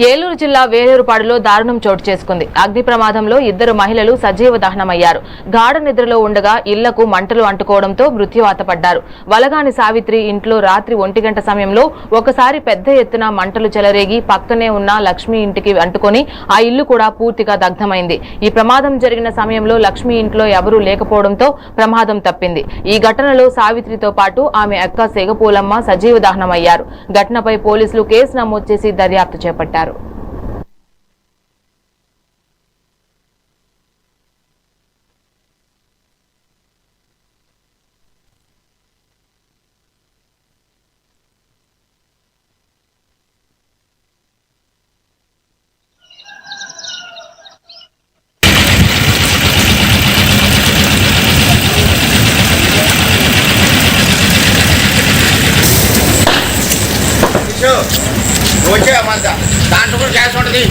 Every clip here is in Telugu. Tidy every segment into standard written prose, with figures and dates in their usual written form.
ఏలూరు జిల్లా వేలేరుపాడులో దారుణం చోటు చేసుకుంది. అగ్ని ప్రమాదంలో ఇద్దరు మహిళలు సజీవ దహనమయ్యారు. గాఢ నిద్రలో ఉండగా ఇళ్లకు మంటలు అంటుకోవడంతో మృత్యువాత పడ్డారు. వలగాని సావిత్రి ఇంట్లో రాత్రి 1 గంట సమయంలో ఒకసారి పెద్ద ఎత్తున మంటలు చెలరేగి పక్కనే ఉన్న లక్ష్మి ఇంటికి అంటుకొని ఆ ఇల్లు కూడా పూర్తిగా దగ్ధమైంది. ఈ ప్రమాదం జరిగిన సమయంలో లక్ష్మి ఇంట్లో ఎవరూ లేకపోవడంతో ప్రమాదం తప్పింది. ఈ ఘటనలో సావిత్రితో పాటు ఆమె అక్క సెగపూలమ్మ సజీవ దహనమయ్యారు. ఘటనపై పోలీసులు కేసు నమోదు చేసి దర్యాప్తు చేపట్టారు. వచ్చే దాంట్లో కూడా గ్యాస్ ఉంటుంది.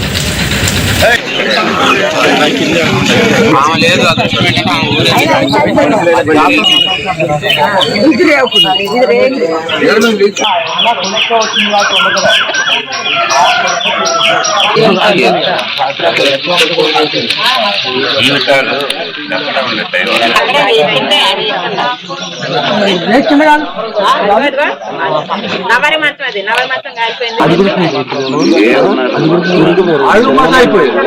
అయిపోయింది.